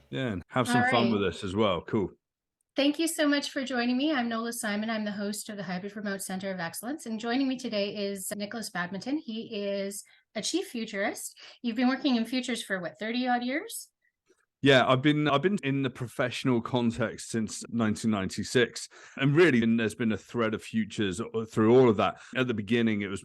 Yeah, and have All some fun right. with this as well. Cool. Thank you so much for joining me. I'm Nola Simon. I'm the host of the Hybrid Remote Center of Excellence. And joining me today is Nikolas Badminton. He is a chief futurist. You've been working in futures for what, 30 odd years? Yeah, I've been in the professional context since 1996, and really there's been a thread of futures through all of that. At the beginning, it was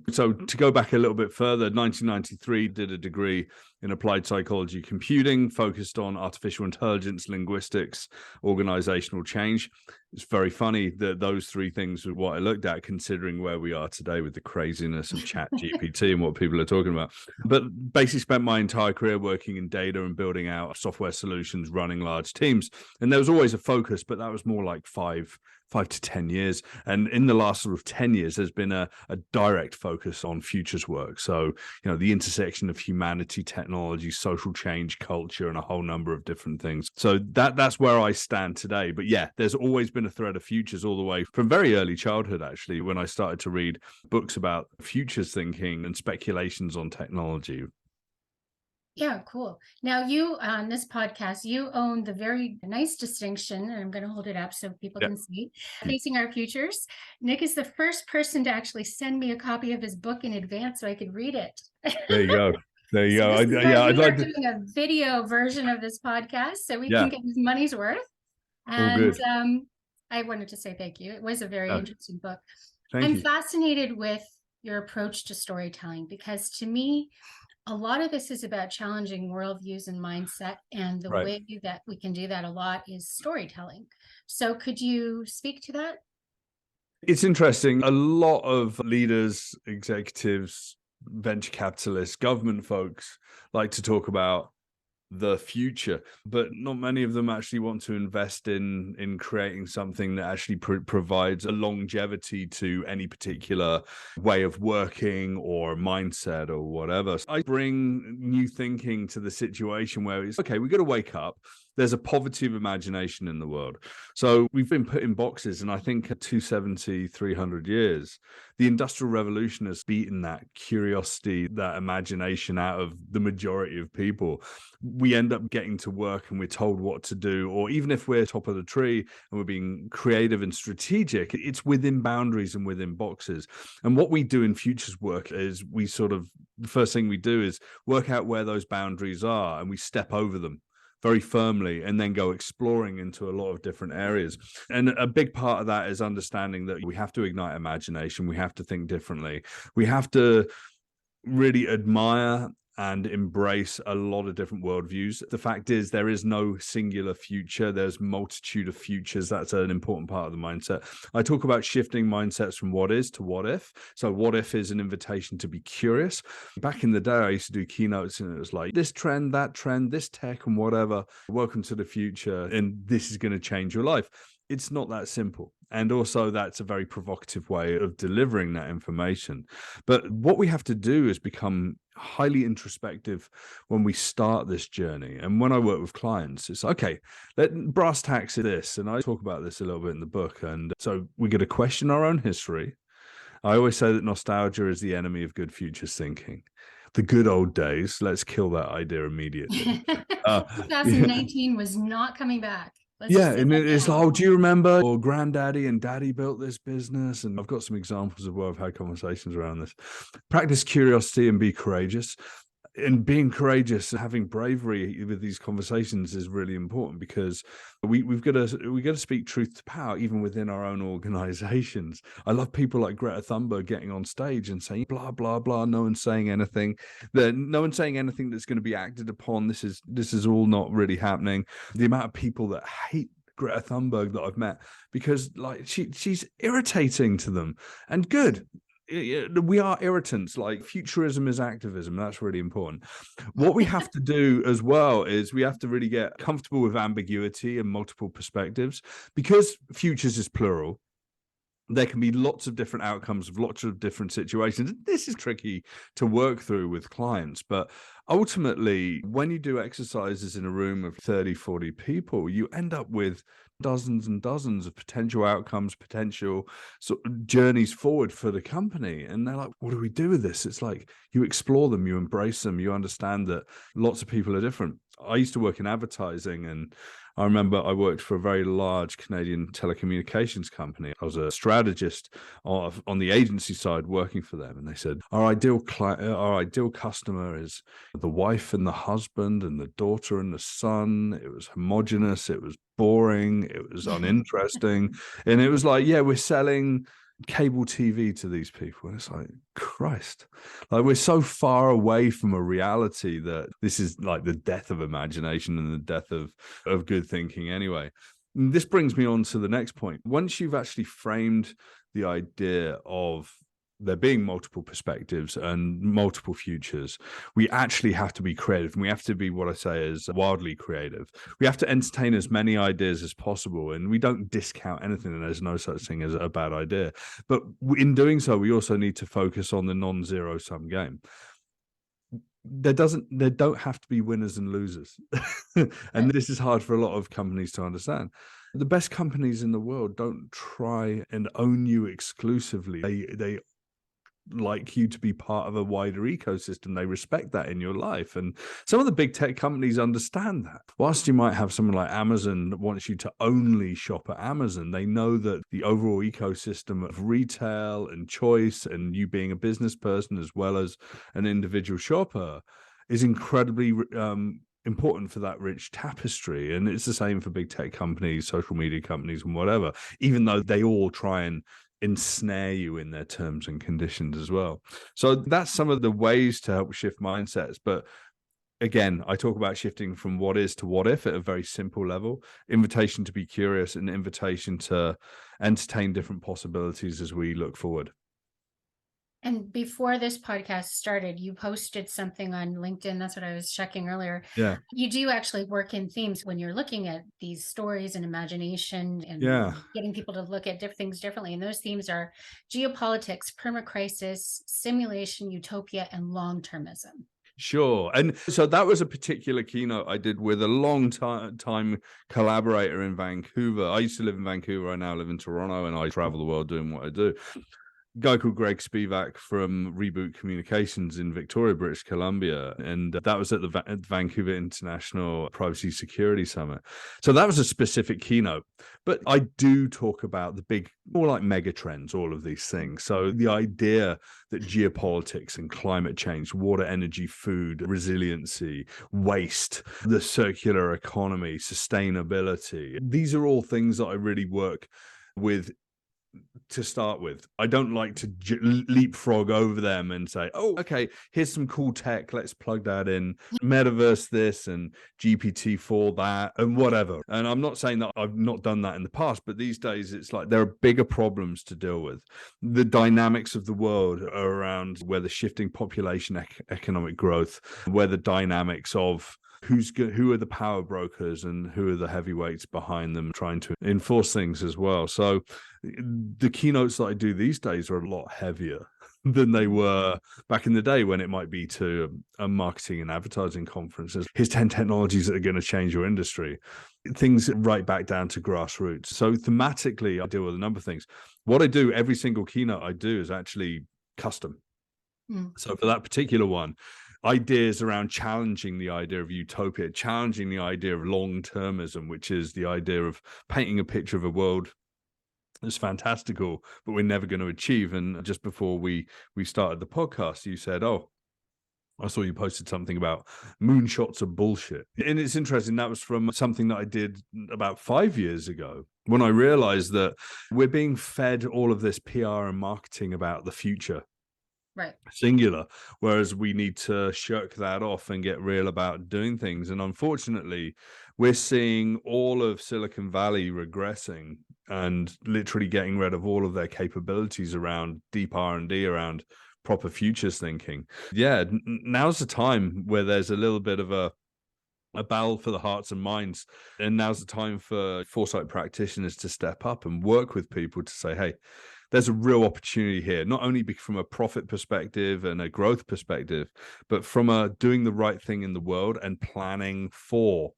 so to go back a little bit further. 1993, did a degree in applied psychology computing, focused on artificial intelligence, linguistics, organizational change. It's very funny that those three things were what I looked at, considering where we are today with the craziness of Chat GPT and what people are talking about. But basically spent my entire career working in data and building out software solutions, running large teams. And there was always a focus, but that was more like five to 10 years. And in the last sort of 10 years, there's been a direct focus on futures work. So, the intersection of humanity, technology, social change, culture, and a whole number of different things. So that's where I stand today. But yeah, there's always been a thread of futures all the way from very early childhood, actually, when I started to read books about futures thinking and speculations on technology. Yeah, cool. Now, you on this podcast, you own the very nice distinction, and I'm going to hold it up so people Yeah. can see, Facing Our Futures. Nick is the first person to actually send me a copy of his book in advance so I could read it. There you go. There you So go. this is why Yeah, I'd we are like to. doing a video version of this podcast so we can Yeah, get his money's worth. all And good. I wanted to say thank you. It was a very No, interesting book. thank I'm you. fascinated with your approach to storytelling because to me, a lot of this is about challenging worldviews and mindset. And the Right. way that we can do that a lot is storytelling. So could you speak to that? It's interesting. A lot of leaders, executives, venture capitalists, government folks like to talk about the future, but not many of them actually want to invest in creating something that actually provides a longevity to any particular way of working or mindset or whatever. So I bring new thinking to the situation where it's okay, we got to wake up. There's a poverty of imagination in the world. So we've been put in boxes, and I think at 270, 300 years, the Industrial Revolution has beaten that curiosity, that imagination out of the majority of people. We end up getting to work and we're told what to do, or even if we're top of the tree and we're being creative and strategic, it's within boundaries and within boxes. And what we do in futures work is the first thing we do is work out where those boundaries are, and we step over them very firmly and then go exploring into a lot of different areas. And a big part of that is understanding that we have to ignite imagination. We have to think differently. We have to really admire and embrace a lot of different worldviews. The fact is, there is no singular future. There's multitude of futures. That's an important part of the mindset. I talk about shifting mindsets from what is to what if. So what if is an invitation to be curious. Back in the day, I used to do keynotes and it was like this trend, that trend, this tech and whatever. Welcome to the future. And this is going to change your life. It's not that simple. And also that's a very provocative way of delivering that information. But what we have to do is become highly introspective when we start this journey. And when I work with clients, it's okay, let brass tacks this. And I talk about this a little bit in the book. And so we get to question our own history. I always say that nostalgia is the enemy of good futures thinking. The good old days, let's kill that idea immediately. Yeah. 2019 was not coming back. Let's Yeah, just say and that it's like, now. oh, do you remember? Or granddaddy and daddy built this business, and I've got some examples of where I've had conversations around this. Practice curiosity and be courageous. And being courageous and having bravery with these conversations is really important because we've got to speak truth to power even within our own organizations. I love people like Greta Thunberg getting on stage and saying blah blah blah. No one's saying anything. No one's saying anything that's going to be acted upon. This is all not really happening. The amount of people that hate Greta Thunberg that I've met because like she's irritating to them, and good. We are irritants. Like futurism is activism. That's really important. What we have to do as well is we have to really get comfortable with ambiguity and multiple perspectives, because futures is plural. There can be lots of different outcomes of lots of different situations. This is tricky to work through with clients, but ultimately, when you do exercises in a room of 30, 40 people, you end up with dozens and dozens of potential outcomes, potential sort of journeys forward for the company. And they're like, what do we do with this? It's like you explore them, you embrace them, you understand that lots of people are different. I used to work in advertising, and I remember I worked for a very large Canadian telecommunications company. I was a strategist on the agency side working for them. And they said, our ideal customer is the wife and the husband and the daughter and the son. It was homogenous. It was boring. It was uninteresting. And it was like, yeah, we're selling cable TV to these people. And it's like, Christ, like we're so far away from a reality that this is like the death of imagination and the death of good thinking anyway. And this brings me on to the next point. Once you've actually framed the idea of there being multiple perspectives and multiple futures, we actually have to be creative, and we have to be what I say is wildly creative. We have to entertain as many ideas as possible, and we don't discount anything, and there's no such thing as a bad idea. But in doing so, we also need to focus on the non-zero sum game. There don't have to be winners and losers. And this is hard for a lot of companies to understand. The best companies in the world don't try and own you exclusively. They like you to be part of a wider ecosystem. They respect that in your life. And some of the big tech companies understand that. Whilst you might have someone like Amazon that wants you to only shop at Amazon, they know that the overall ecosystem of retail and choice and you being a business person as well as an individual shopper is incredibly important for that rich tapestry. And it's the same for big tech companies, social media companies, and whatever, even though they all try and ensnare you in their terms and conditions as well. So that's some of the ways to help shift mindsets. But again, I talk about shifting from what is to what if at a very simple level, invitation to be curious and invitation to entertain different possibilities as we look forward. And before this podcast started, you posted something on LinkedIn. That's what I was checking earlier. Yeah. You do actually work in themes when you're looking at these stories and imagination and getting people to look at things differently. And those themes are geopolitics, permacrisis, simulation, utopia, and long-termism. Sure. And so that was a particular keynote I did with a long time collaborator in Vancouver. I used to live in Vancouver. I now live in Toronto, and I travel the world doing what I do. Guy called Greg Spivak from Reboot Communications in Victoria, British Columbia. And that was at the Vancouver International Privacy Security Summit. So that was a specific keynote. But I do talk about the big, more like mega trends, all of these things. So the idea that geopolitics and climate change, water, energy, food, resiliency, waste, the circular economy, sustainability, these are all things that I really work with to start with. I don't like to leapfrog over them and say, oh, okay, here's some cool tech, let's plug that in, metaverse this and GPT-4 that and whatever. And I'm not saying that I've not done that in the past, but these days it's like there are bigger problems to deal with. The dynamics of the world are around where the shifting population, economic growth, where the dynamics of who are the power brokers and who are the heavyweights behind them trying to enforce things as well. So the keynotes that I do these days are a lot heavier than they were back in the day, when it might be to a marketing and advertising conferences. Here's 10 technologies that are going to change your industry. Things right back down to grassroots. So thematically, I deal with a number of things. What I do, every single keynote I do is actually custom. So for that particular one, ideas around challenging the idea of utopia, challenging the idea of long-termism, which is the idea of painting a picture of a world that's fantastical, but we're never going to achieve. And just before we started the podcast, you said, oh, I saw you posted something about moonshots are bullshit. And it's interesting, that was from something that I did about 5 years ago, when I realized that we're being fed all of this PR and marketing about the future. Right. Singular, whereas we need to shirk that off and get real about doing things. And unfortunately, we're seeing all of Silicon Valley regressing and literally getting rid of all of their capabilities around deep R&D, around proper futures thinking. Yeah, now's the time where there's a little bit of a battle for the hearts and minds. And now's the time for foresight practitioners to step up and work with people to say, hey, there's a real opportunity here, not only from a profit perspective and a growth perspective, but from a doing the right thing in the world and planning for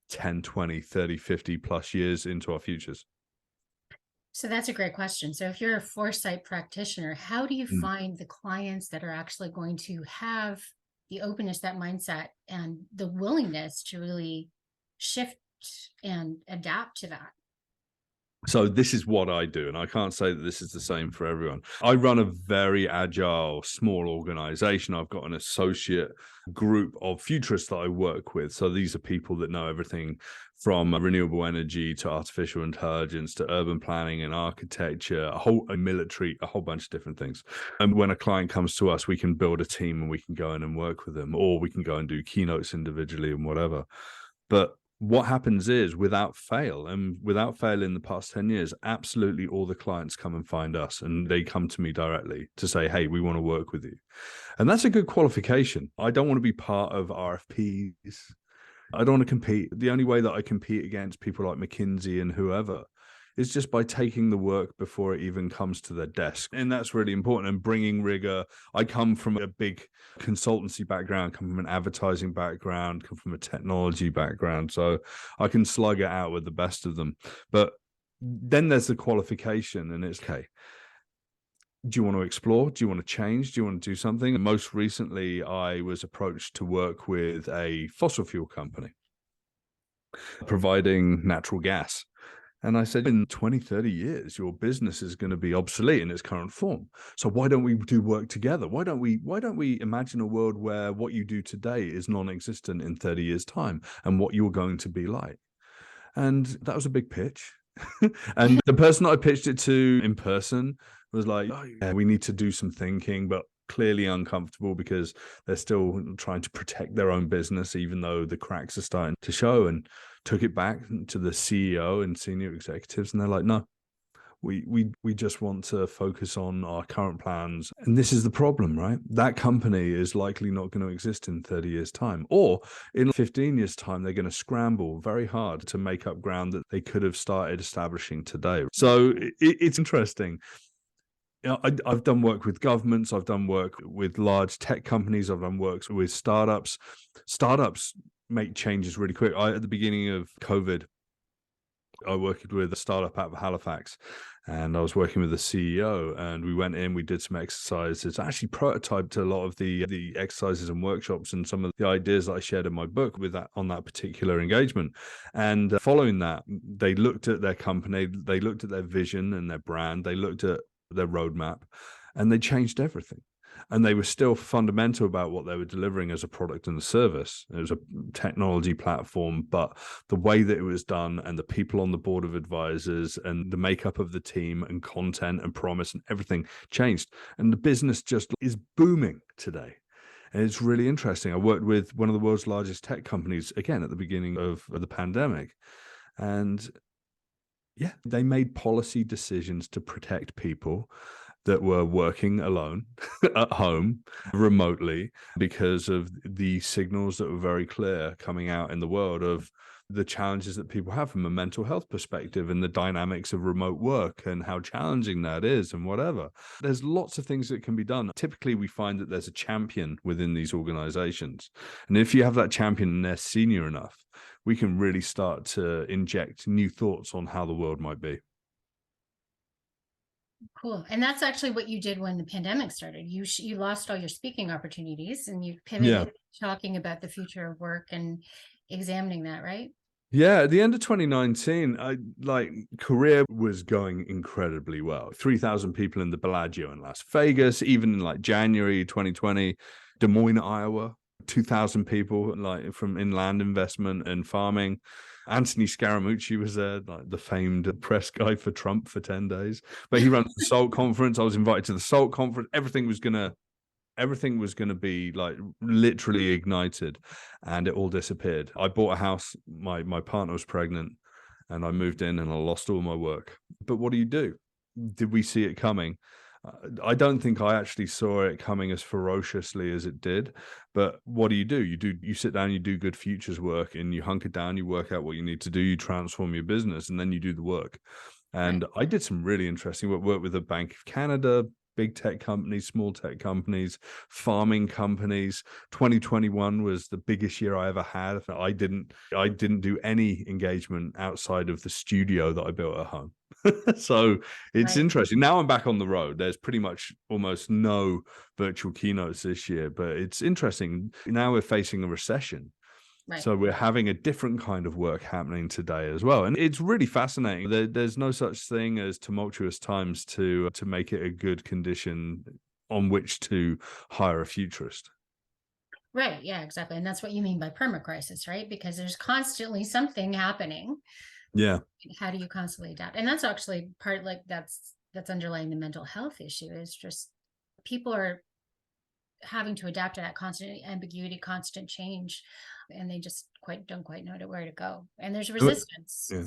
10, 20, 30, 50 plus years into our futures. So that's a great question. So if you're a foresight practitioner, how do you find the clients that are actually going to have the openness, that mindset, and the willingness to really shift and adapt to that. So this is what I do, and I can't say that this is the same for everyone. I run a very agile, small organization. I've got an associate group of futurists that I work with. So these are people that know everything from renewable energy to artificial intelligence to urban planning and architecture, a military, a whole bunch of different things. And when a client comes to us, we can build a team and we can go in and work with them, or we can go and do keynotes individually and whatever. But what happens is, without fail in the past 10 years, absolutely all the clients come and find us, and they come to me directly to say, hey, we want to work with you. And that's a good qualification. I don't want to be part of RFPs. I don't want to compete. The only way that I compete against people like McKinsey and whoever is just by taking the work before it even comes to their desk. And that's really important. And bringing rigor. I come from a big consultancy background, come from an advertising background, come from a technology background. So I can slug it out with the best of them. But then there's the qualification, and it's, okay, do you want to explore? Do you want to change? Do you want to do something? And most recently, I was approached to work with a fossil fuel company providing natural gas. And I said, in 20, 30 years, your business is going to be obsolete in its current form. So why don't we do work together? Why don't we imagine a world where what you do today is non-existent in 30 years' time, and what you're going to be like? And that was a big pitch. And the person that I pitched it to in person was like, oh, yeah, we need to do some thinking, but clearly uncomfortable because they're still trying to protect their own business, even though the cracks are starting to show. And took it back to the CEO and senior executives, and they're like, no, we just want to focus on our current plans. And this is the problem, right? That company is likely not going to exist in 30 years' time, or in 15 years' time, they're going to scramble very hard to make up ground that they could have started establishing today. So it's interesting. You know, I've done work with governments. I've done work with large tech companies. I've done work with startups. Startups make changes really quick. At the beginning of COVID, I worked with a startup out of Halifax, and I was working with the CEO, and we went in, we did some exercises, actually prototyped a lot of the exercises and workshops and some of the ideas that I shared in my book with that on that particular engagement. And following that, they looked at their company, they looked at their vision and their brand, they looked at their roadmap, and they changed everything. And they were still fundamental about what they were delivering as a product and a service. It was a technology platform, but the way that it was done, and the people on the board of advisors, and the makeup of the team, and content and promise and everything changed. And the business just is booming today. And it's really interesting. I worked with one of the world's largest tech companies, again, at the beginning of the pandemic. And yeah, they made policy decisions to protect people that were working alone at home remotely, because of the signals that were very clear coming out in the world of the challenges that people have from a mental health perspective, and the dynamics of remote work and how challenging that is, and whatever. There's lots of things that can be done. Typically, we find that there's a champion within these organizations. And if you have that champion and they're senior enough, we can really start to inject new thoughts on how the world might be. Cool. And that's actually what you did when the pandemic started. You lost all your speaking opportunities, and you pivoted talking about the future of work and examining that, right? Yeah, at the end of 2019, career was going incredibly well. 3,000 people in the Bellagio in Las Vegas, even in January 2020, Des Moines, Iowa, 2,000 people from inland investment and farming. Anthony Scaramucci was there, the famed press guy for Trump for 10 days. But he runs the SALT conference. I was invited to the SALT conference. Everything was gonna be literally ignited, and it all disappeared. I bought a house. My partner was pregnant, and I moved in, and I lost all my work. But what do? Did we see it coming? I don't think I actually saw it coming as ferociously as it did. But what do? You sit down, you do good futures work, and you hunker down, you work out what you need to do, you transform your business, and then you do the work. And I did some really interesting work with the Bank of Canada, big tech companies, small tech companies, farming companies. 2021 was the biggest year I ever had. I didn't do any engagement outside of the studio that I built at home. So it's interesting. Now I'm back on the road. There's pretty much almost no virtual keynotes this year, but it's interesting. Now we're facing a recession. So we're having a different kind of work happening today as well. And it's really fascinating. There's no such thing as tumultuous times to make it a good condition on which to hire a futurist. Right. Yeah, exactly. And that's what you mean by permacrisis, right? Because there's constantly something happening. Yeah. How do you constantly adapt? And that's actually part, like that's underlying the mental health issue, is just people are having to adapt to that constant ambiguity, constant change, and they just don't quite know where to go. And there's resistance. Yeah.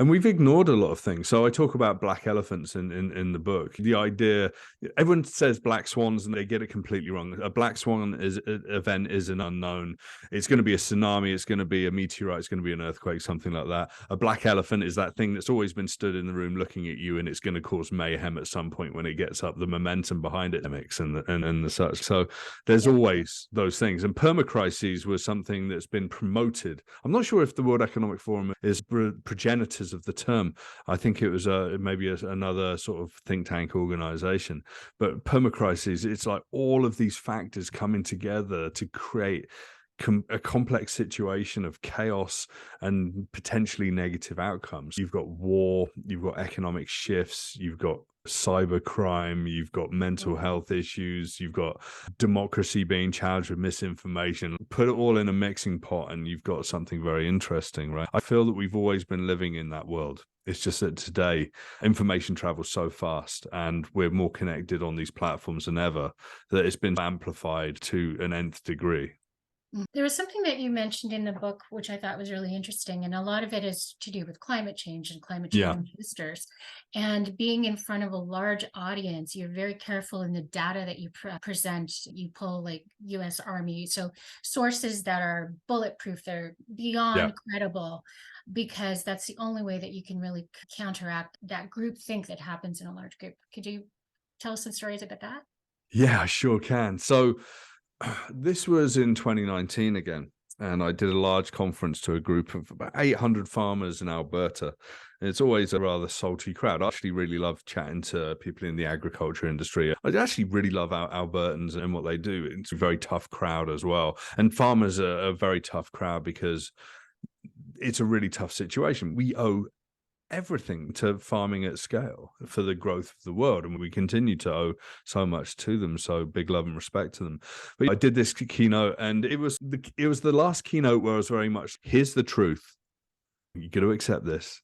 And we've ignored a lot of things. So I talk about black elephants in the book. The idea, everyone says black swans and they get it completely wrong. A black swan event is an unknown. It's going to be a tsunami. It's going to be a meteorite. It's going to be an earthquake, something like that. A black elephant is that thing that's always been stood in the room looking at you, and it's going to cause mayhem at some point when it gets up. The momentum behind it mix and the such. So there's always those things. And permacrises was something that's been promoted. I'm not sure if the World Economic Forum is progenitors of the term. I think it was another sort of think tank organization. But permacrises, it's like all of these factors coming together to create a complex situation of chaos and potentially negative outcomes. You've got war, you've got economic shifts, you've got cyber crime, you've got mental health issues, you've got democracy being challenged with misinformation. Put it all in a mixing pot and you've got something very interesting, right? I feel that we've always been living in that world. It's just that today information travels so fast and we're more connected on these platforms than ever that it's been amplified to an nth degree. There was something that you mentioned in the book, which I thought was really interesting. And a lot of it is to do with climate change and climate change boosters. And being in front of a large audience, you're very careful in the data that you present. You pull like US Army, so sources that are bulletproof, they're beyond credible, because that's the only way that you can really counteract that group think that happens in a large group. Could you tell us some stories about that? Yeah, I sure can. So this was in 2019 again, and I did a large conference to a group of about 800 farmers in Alberta. And it's always a rather salty crowd. I actually really love chatting to people in the agriculture industry. I actually really love Albertans and what they do. It's a very tough crowd as well. And farmers are a very tough crowd because it's a really tough situation. We owe everything to farming at scale for the growth of the world, and we continue to owe so much to them. So big love and respect to them. But I did this keynote, and it was the last keynote where I was very much, here's the truth, you got to accept this.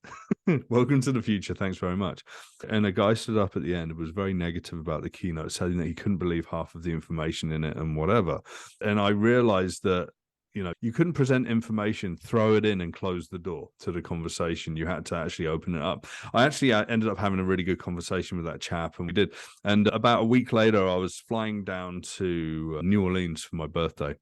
Welcome to the future, thanks very much. And a guy stood up at the end and was very negative about the keynote, saying that he couldn't believe half of the information in it and whatever. And I realized that you couldn't present information, throw it in and close the door to the conversation. You had to actually open it up. I actually ended up having a really good conversation with that chap, and we did. And about a week later, I was flying down to New Orleans for my birthday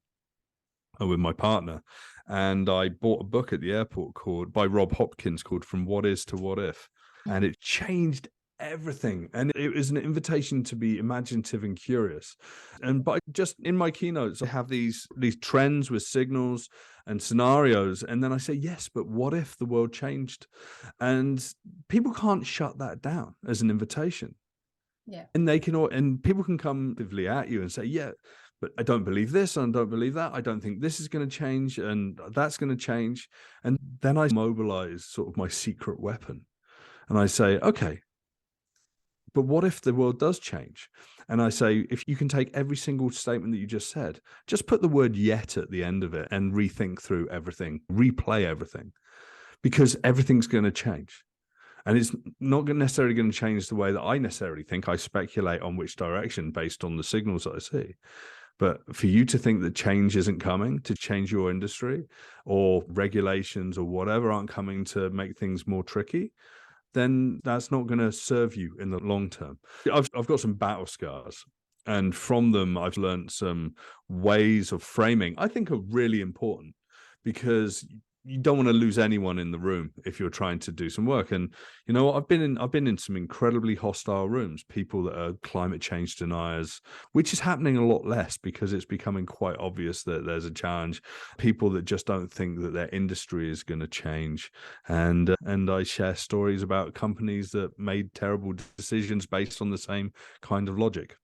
with my partner. And I bought a book at the airport by Rob Hopkins called From What Is to What If. And it changed everything. And it was an invitation to be imaginative and curious. And by just in my keynotes, I have these trends with signals and scenarios. And then I say, yes, but what if the world changed? And people can't shut that down as an invitation. Yeah. And people can come at you and say, yeah, but I don't believe this and I don't believe that. I don't think this is going to change and that's going to change. And then I mobilize sort of my secret weapon. And I say, okay, but what if the world does change? And I say, if you can take every single statement that you just said, just put the word yet at the end of it and rethink through everything, replay everything, because everything's going to change. And it's not necessarily going to change the way that I necessarily think. I speculate on which direction based on the signals that I see. But for you to think that change isn't coming to change your industry, or regulations or whatever aren't coming to make things more tricky, then that's not going to serve you in the long term. I've got some battle scars, and from them, I've learned some ways of framing I think are really important, because you don't want to lose anyone in the room if you're trying to do some work. And you know what? I've been in some incredibly hostile rooms, people that are climate change deniers, which is happening a lot less because it's becoming quite obvious that there's a challenge. People that just don't think that their industry is going to change. And I share stories about companies that made terrible decisions based on the same kind of logic.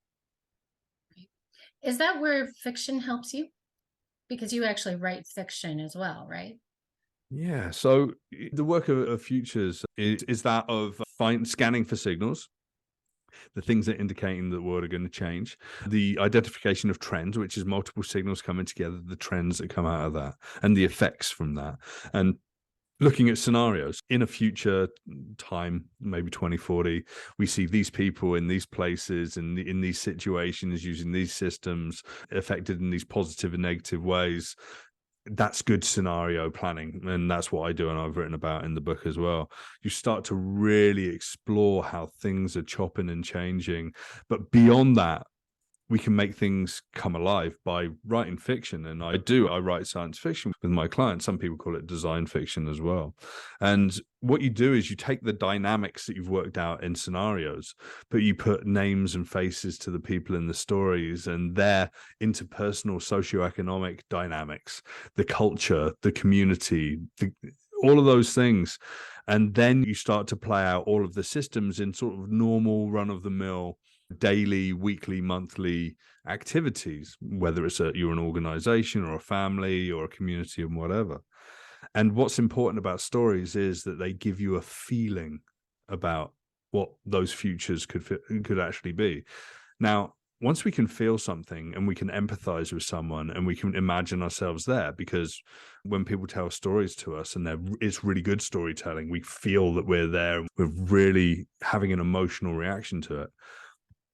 Is that where fiction helps you? Because you actually write fiction as well, right? Yeah, so the work of Futures is that of scanning for signals, the things that are indicating that the world are going to change, the identification of trends, which is multiple signals coming together, the trends that come out of that, and the effects from that, and looking at scenarios in a future time, maybe 2040, we see these people in these places and in these situations using these systems affected in these positive and negative ways. That's good scenario planning, and that's what I do, and I've written about in the book as well. You start to really explore how things are chopping and changing, but beyond that, we can make things come alive by writing fiction. And I write science fiction with my clients. Some people call it design fiction as well. And what you do is you take the dynamics that you've worked out in scenarios, but you put names and faces to the people in the stories and their interpersonal socioeconomic dynamics, the culture, the community, all of those things. And then you start to play out all of the systems in sort of normal run-of-the-mill daily, weekly, monthly activities, whether it's you're an organization or a family or a community and whatever. And what's important about stories is that they give you a feeling about what those futures could actually be. Now, once we can feel something and we can empathize with someone and we can imagine ourselves there, because when people tell stories to us and it's really good storytelling, we feel that we're there, we're really having an emotional reaction to it.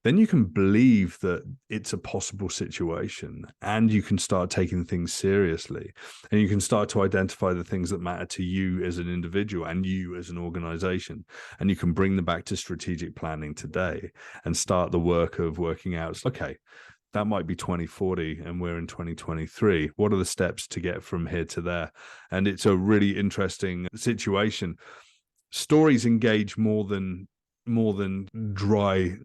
Then you can believe that it's a possible situation and you can start taking things seriously, and you can start to identify the things that matter to you as an individual and you as an organization. And you can bring them back to strategic planning today and start the work of working out, okay, that might be 2040 and we're in 2023. What are the steps to get from here to there? And it's a really interesting situation. Stories engage more than dry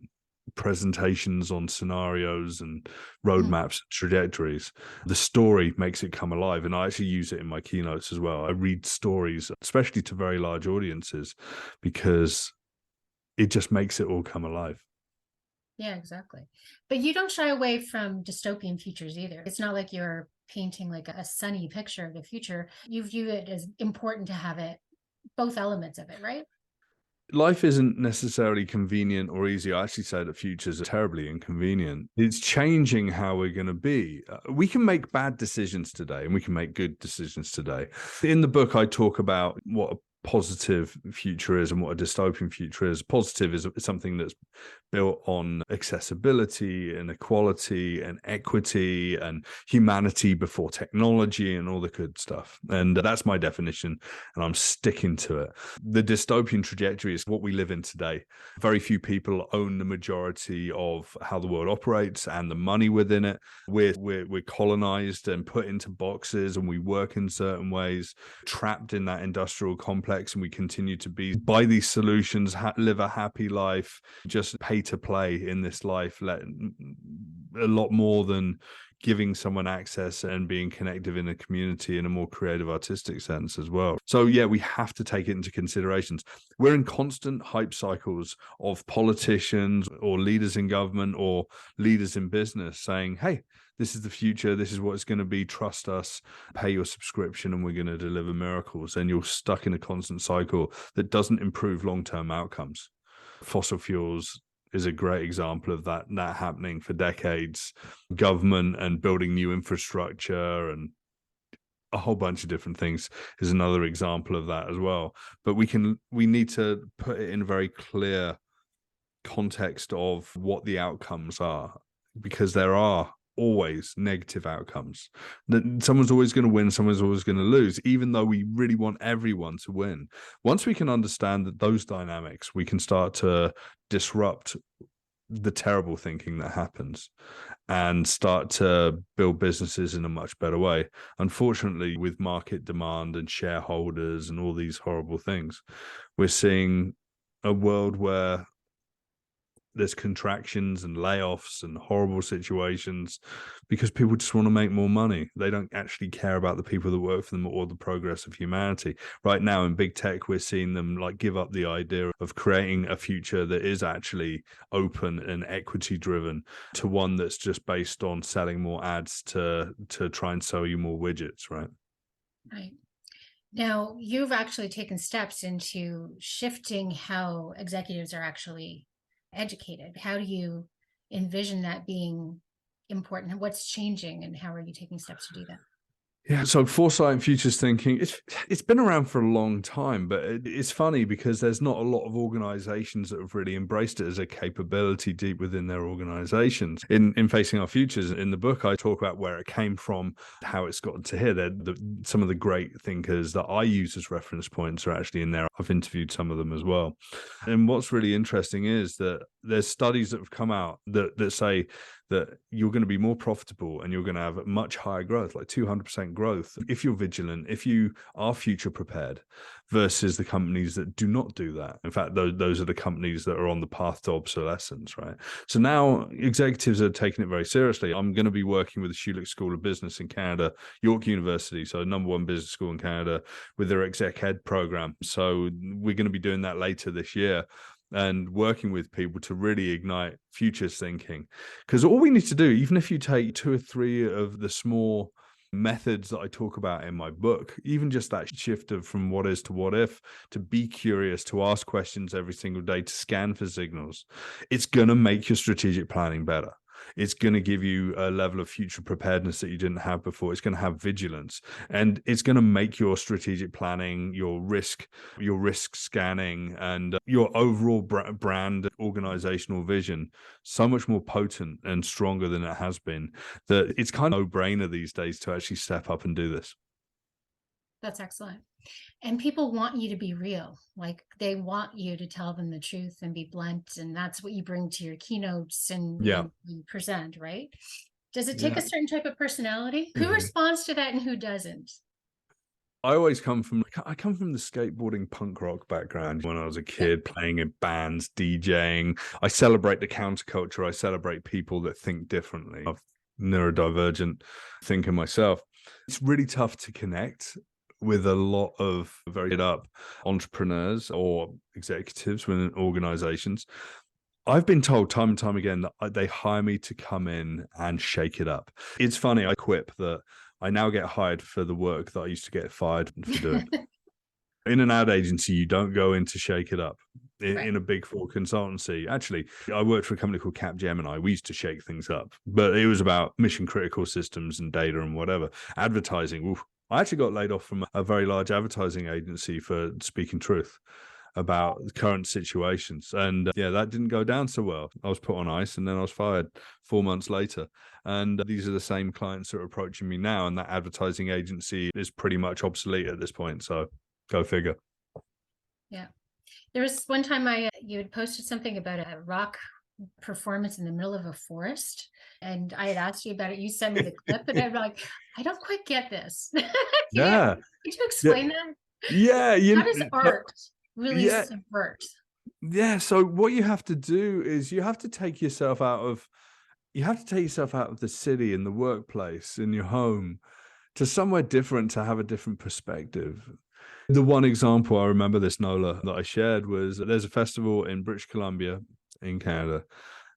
presentations on scenarios and roadmaps, trajectories. The story makes it come alive, and I actually use it in my keynotes as well. I read stories, especially to very large audiences, because it just makes it all come alive. Yeah, exactly. But you don't shy away from dystopian futures either. It's not like you're painting like a sunny picture of the future. You view it as important to have it, both elements of it, right? Life isn't necessarily convenient or easy. I actually say that futures are terribly inconvenient. It's changing how we're going to be. We can make bad decisions today and we can make good decisions today. In the book, I talk about what a positive future is and what a dystopian future is. Positive is something that's built on accessibility and equality and equity and humanity before technology and all the good stuff. And that's my definition, and I'm sticking to it. The dystopian trajectory is what we live in today. Very few people own the majority of how the world operates and the money within it. We're colonized and put into boxes, and we work in certain ways, trapped in that industrial complex, and we continue to be by these solutions, live a happy life, just pay to play in this life, a lot more than giving someone access and being connected in a community in a more creative, artistic sense as well. So yeah, we have to take it into considerations. We're in constant hype cycles of politicians or leaders in government or leaders in business saying, hey, this is the future, this is what it's going to be, trust us, pay your subscription and we're going to deliver miracles. And you're stuck in a constant cycle that doesn't improve long-term outcomes. Fossil fuels is a great example of that happening for decades. Government and building new infrastructure and a whole bunch of different things is another example of that as well. But we need to put it in a very clear context of what the outcomes are, because there are always negative outcomes. Someone's always going to win, someone's always going to lose, even though we really want everyone to win. Once we can understand that those dynamics, we can start to disrupt the terrible thinking that happens. and start to build businesses in a much better way. Unfortunately, with market demand and shareholders and all these horrible things, we're seeing a world where there's contractions and layoffs and horrible situations because people just want to make more money. They don't actually care about the people that work for them or the progress of humanity. Right now in big tech, we're seeing them like give up the idea of creating a future that is actually open and equity driven to one that's just based on selling more ads to try and sell you more widgets, right? Right. Now, you've actually taken steps into shifting how executives are actually educated. How do you envision that being important? And what's changing, and how are you taking steps to do that? Yeah, so foresight and futures thinking, it's been around for a long time, but it's funny because there's not a lot of organizations that have really embraced it as a capability deep within their organizations. In Facing Our Futures, in the book, I talk about where it came from, how it's gotten to here. Some of the great thinkers that I use as reference points are actually in there. I've interviewed some of them as well. And what's really interesting is that there's studies that have come out that say that you're going to be more profitable and you're going to have much higher growth, like 200% growth, if you're vigilant, if you are future prepared, versus the companies that do not do that. In fact, those are the companies that are on the path to obsolescence, right? So now executives are taking it very seriously. I'm going to be working with the Schulich School of Business in Canada, York University, so #1 business school in Canada, with their exec ed program. So we're going to be doing that later this year, and working with people to really ignite futures thinking. Because all we need to do, even if you take 2 or 3 of the small methods that I talk about in my book, even just that shift of from what is to what if, to be curious, to ask questions every single day, to scan for signals, it's going to make your strategic planning better. It's going to give you a level of future preparedness that you didn't have before. It's going to have vigilance, and it's going to make your strategic planning, your risk scanning, and your overall brand organizational vision so much more potent and stronger than it has been, that it's kind of a no-brainer these days to actually step up and do this. That's excellent. And people want you to be real. Like, they want you to tell them the truth and be blunt. And that's what you bring to your keynotes and Yeah. you present, right? Does it take Yeah. a certain type of personality? Who responds to that and who doesn't? I come from the skateboarding punk rock background when I was a kid, playing in bands, DJing. I celebrate the counterculture. I celebrate people that think differently. I'm neurodivergent thinker myself. It's really tough to connect with a lot of very up entrepreneurs or executives within organizations. I've been told time and time again that they hire me to come in and shake it up. It's funny, I quip that I now get hired for the work that I used to get fired for doing. In an ad agency, you don't go in to shake it up. In a big four consultancy, actually, I worked for a company called Capgemini. We used to shake things up, but it was about mission critical systems and data and whatever. Advertising, oof. I actually got laid off from a very large advertising agency for speaking truth about current situations. And that didn't go down so well. I was put on ice and then I was fired 4 months later. And these are the same clients that are approaching me now. And that advertising agency is pretty much obsolete at this point. So go figure. Yeah. There was one time you had posted something about a rock performance in the middle of a forest, and I had asked you about it. You sent me the clip, and I'm like, I don't quite get this. Could you explain that? Yeah. How does art really subvert? Yeah. So what you have to do is you have to take yourself out of the city and the workplace in your home to somewhere different to have a different perspective. The one example I remember this, Nola, that I shared was there's a festival in British Columbia in Canada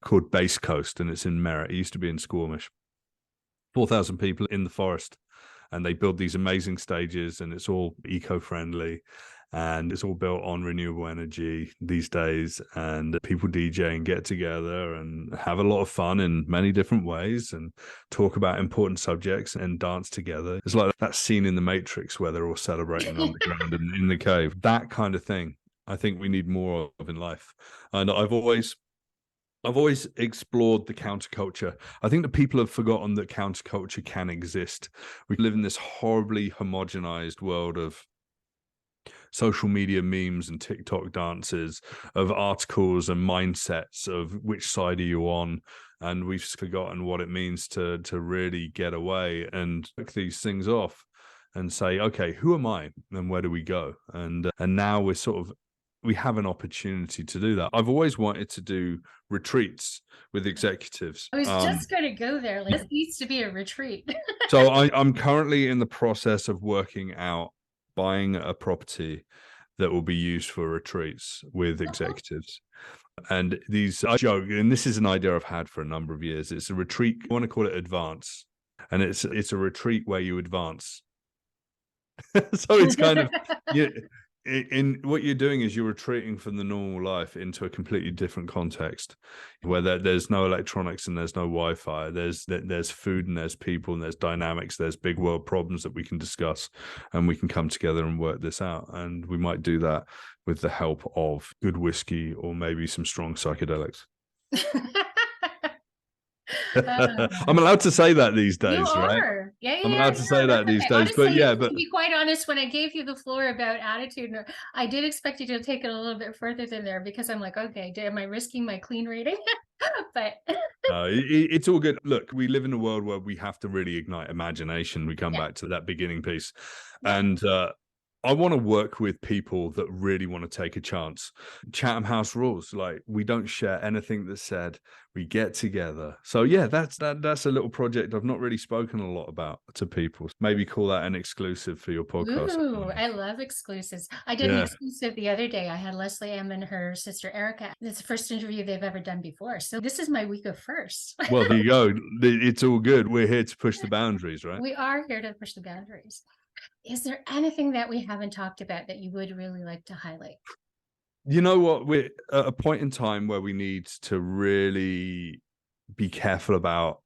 called Base Coast, and it's in Merritt. It used to be in Squamish. 4,000 people in the forest, and they build these amazing stages, and it's all eco-friendly, and it's all built on renewable energy these days, and people DJ and get together and have a lot of fun in many different ways and talk about important subjects and dance together. It's like that scene in The Matrix where they're all celebrating underground in the cave. That kind of thing I think we need more of in life. And I've always explored the counterculture. I think that people have forgotten that counterculture can exist. We live in this horribly homogenized world of social media memes and TikTok dances, of articles and mindsets of which side are you on. and we've forgotten what it means to really get away and look these things off and say, okay, who am I and where do we go? And now we have an opportunity to do that. I've always wanted to do retreats with executives. I was just going to go there. Like, this needs to be a retreat. So I'm currently in the process of working out buying a property that will be used for retreats with executives. And I joke, and this is an idea I've had for a number of years. It's a retreat. I want to call it advance. And it's a retreat where you advance. So it's kind of, in what you're doing is you're retreating from the normal life into a completely different context where there's no electronics and there's no Wi-Fi. There's food and there's people and there's dynamics. There's big world problems that we can discuss, and we can come together and work this out. And we might do that with the help of good whiskey or maybe some strong psychedelics. I'm allowed to say that these days, you right? are. Yeah, I'm allowed to say that these days. Honestly, but to be quite honest, when I gave you the floor about attitude, I did expect you to take it a little bit further than there, because I'm like, okay, am I risking my clean rating? But it's all good. Look, we live in a world where we have to really ignite imagination. We come back to that beginning piece, and I want to work with people that really want to take a chance. Chatham House rules, like, we don't share anything that's said. We get together. So yeah, that's a little project I've not really spoken a lot about to people. Maybe call that an exclusive for your podcast. Ooh, I love exclusives. I did an exclusive the other day. I had Leslie M and her sister Erica. It's the first interview they've ever done before. So this is my week of first. Well, there you go. It's all good. We're here to push the boundaries, right? We are here to push the boundaries. Is there anything that we haven't talked about that you would really like to highlight? You know what? We're at a point in time where we need to really be careful about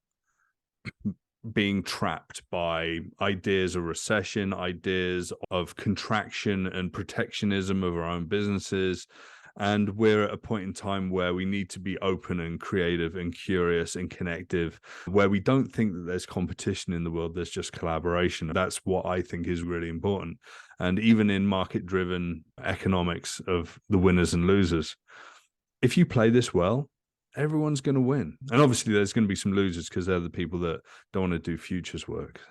being trapped by ideas of recession, ideas of contraction and protectionism of our own businesses. And we're at a point in time where we need to be open and creative and curious and connective, where we don't think that there's competition in the world, there's just collaboration. That's what I think is really important. And even in market-driven economics of the winners and losers, if you play this well, everyone's going to win. And obviously there's going to be some losers because they're the people that don't want to do futures work.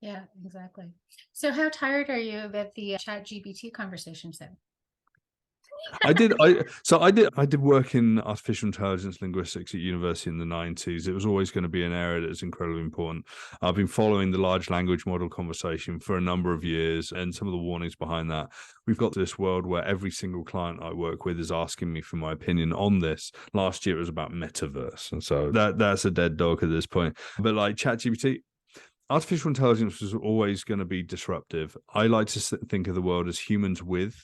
Yeah, exactly. So how tired are you about the ChatGPT conversations then? I did work in artificial intelligence linguistics at university in the 90s. It was always going to be an area that is incredibly important. I've been following the large language model conversation for a number of years, and some of the warnings behind that. We've got this world where every single client I work with is asking me for my opinion on this. Last year it was about metaverse, and so that's a dead dog at this point. But like ChatGPT, artificial intelligence was always going to be disruptive. I like to think of the world as humans with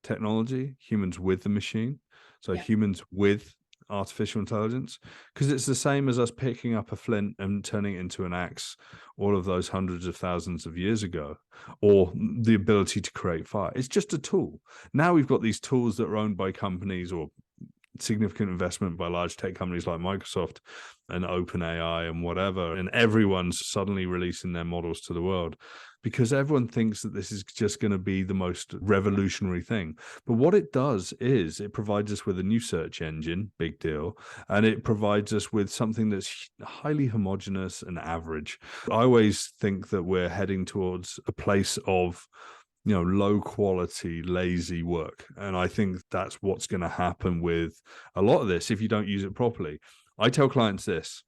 technology, humans with the machine. So humans with artificial intelligence, because it's the same as us picking up a flint and turning it into an axe all of those hundreds of thousands of years ago, or the ability to create fire. It's just a tool. Now we've got these tools that are owned by companies or significant investment by large tech companies like Microsoft and OpenAI and whatever, and everyone's suddenly releasing their models to the world because everyone thinks that this is just going to be the most revolutionary thing. But what it does is it provides us with a new search engine, big deal, and it provides us with something that's highly homogenous and average. I always think that we're heading towards a place of low quality, lazy work. And I think that's what's going to happen with a lot of this if you don't use it properly. I tell clients this: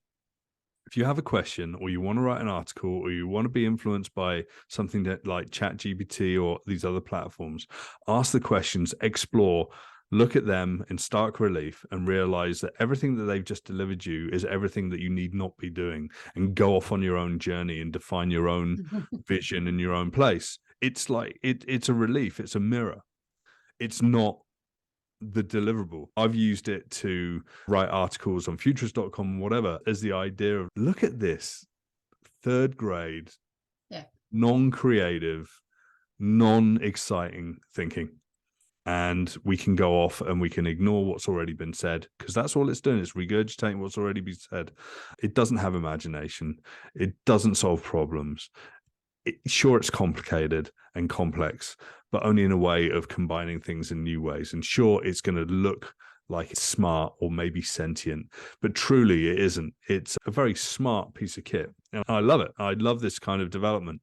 if you have a question or you want to write an article or you want to be influenced by something that like ChatGPT or these other platforms, ask the questions, explore, look at them in stark relief and realize that everything that they've just delivered you is everything that you need not be doing, and go off on your own journey and define your own vision in your own place. It's like, it's a relief. It's a mirror. It's not the deliverable. I've used it to write articles on Futurist.com, whatever, as the idea of, look at this third grade, non-creative, non-exciting thinking. And we can go off and we can ignore what's already been said, because that's all it's doing. It's regurgitating what's already been said. It doesn't have imagination. It doesn't solve problems. Sure, it's complicated and complex, but only in a way of combining things in new ways. And sure, it's going to look like it's smart or maybe sentient, but truly it isn't. It's a very smart piece of kit. And I love it. I love this kind of development,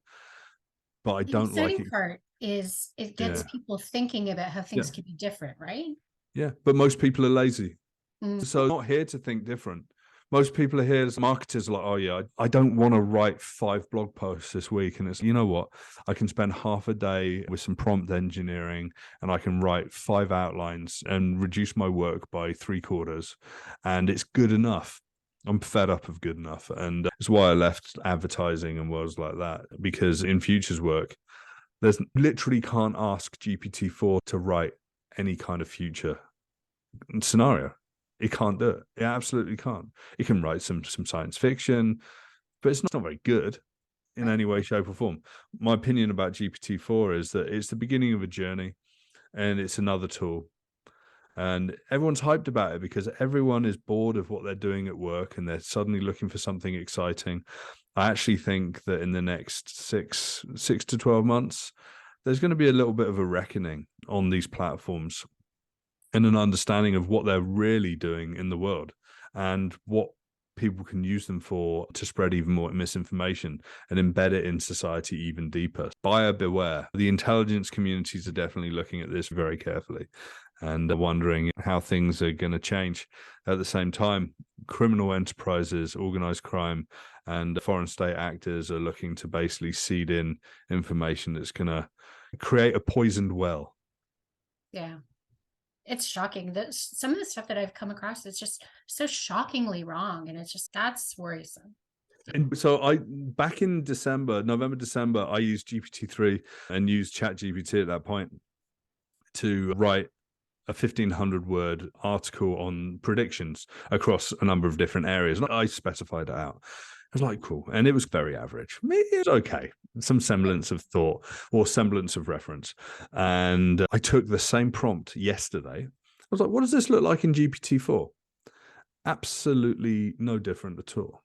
but I The don't like exciting it. part is it gets Yeah. people thinking about how Yeah. things can be different, right? Yeah. But most people are lazy. Mm. So I'm not here to think different. Most people are here as marketers are like, oh yeah, I don't want to write 5 blog posts this week. And it's, you know what? I can spend half a day with some prompt engineering and I can write 5 outlines and reduce my work by 3/4. And it's good enough. I'm fed up of good enough. And that's why I left advertising and worlds like that, because in futures work, there's literally can't ask GPT-4 to write any kind of future scenario. It can't do it. It absolutely can't. It can write some science fiction, but it's not very good in any way, shape, or form. My opinion about GPT-4 is that it's the beginning of a journey, and it's another tool. And everyone's hyped about it because everyone is bored of what they're doing at work, and they're suddenly looking for something exciting. I actually think that in the next six to 12 months, there's going to be a little bit of a reckoning on these platforms and an understanding of what they're really doing in the world and what people can use them for to spread even more misinformation and embed it in society even deeper. Buyer beware. The intelligence communities are definitely looking at this very carefully and wondering how things are going to change. At the same time, criminal enterprises, organized crime, and foreign state actors are looking to basically seed in information that's going to create a poisoned well. Yeah. It's shocking that some of the stuff that I've come across is just so shockingly wrong. And it's just, that's worrisome. And so back in November, December, I used GPT-3 and used ChatGPT at that point to write a 1,500-word article on predictions across a number of different areas. And I specified it out. I was like, cool. And it was very average. It was okay. Some semblance of thought or semblance of reference. And I took the same prompt yesterday. I was like, what does this look like in GPT-4? Absolutely no different at all.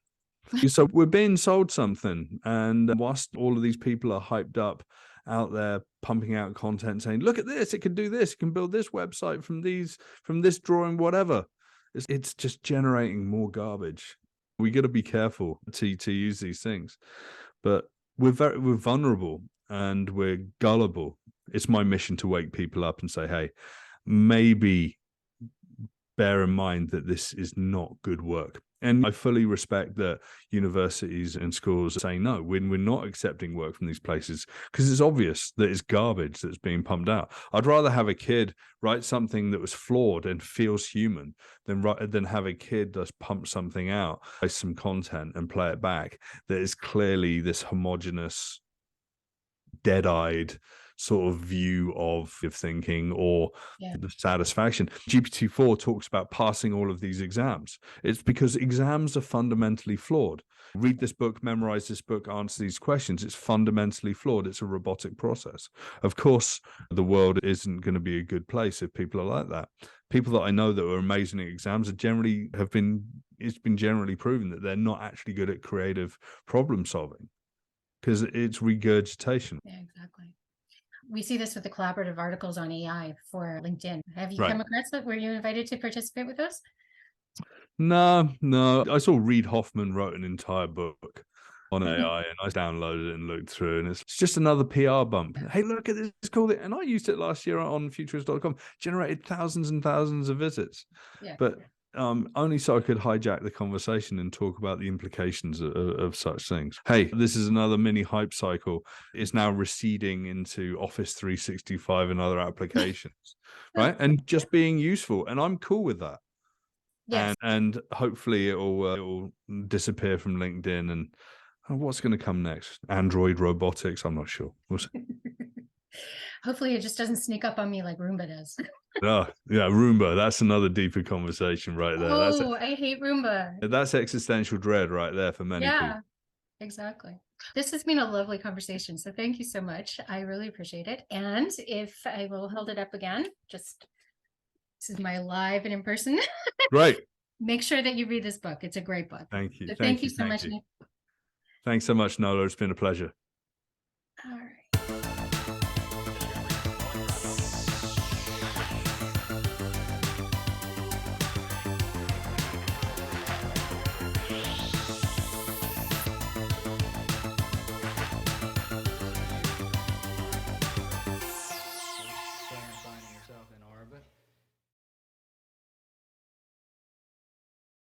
So we're being sold something. And whilst all of these people are hyped up out there pumping out content saying, look at this, it can do this, it can build this website from this drawing, whatever. It's just generating more garbage. We got to be careful to use these things. But we're vulnerable and we're gullible. It's my mission to wake people up and say, hey, maybe bear in mind that this is not good work. And I fully respect that universities and schools are saying, no, we're not accepting work from these places because it's obvious that it's garbage that's being pumped out. I'd rather have a kid write something that was flawed and feels human than have a kid just pump something out, some content and play it back that is clearly this homogenous, dead-eyed sort of view of thinking or the satisfaction. GPT-4 talks about passing all of these exams. It's because exams are fundamentally flawed. Read this book, memorize this book, answer these questions. It's fundamentally flawed. It's a robotic process. Of course, the world isn't going to be a good place if people are like that. People that I know that are amazing at exams it's been generally proven that they're not actually good at creative problem solving because it's regurgitation. Yeah, exactly. We see this with the collaborative articles on AI for LinkedIn. Have you Right. come across that? Were you invited to participate with those? No. I saw Reid Hoffman wrote an entire book on AI and I downloaded it and looked through and it's just another PR bump. Hey, look at this, it's cool. And I used it last year on futurist.com, generated thousands and thousands of visits. Yeah. But only so I could hijack the conversation and talk about the implications of such things. Hey, this is another mini hype cycle. It's now receding into Office 365 and other applications, right? And just being useful. And I'm cool with that. Yes. And hopefully it will disappear from LinkedIn. And what's going to come next? Android robotics? I'm not sure. We'll see. Hopefully it just doesn't sneak up on me like Roomba does. Oh, yeah, Roomba. That's another deeper conversation right there. Oh, I hate Roomba. That's existential dread right there for many people. Yeah, exactly. This has been a lovely conversation. So thank you so much. I really appreciate it. And if I will hold it up again, this is my live and in person. Great. Make sure that you read this book. It's a great book. Thank you. So thank you so much. Thanks so much, Nola. It's been a pleasure. All right.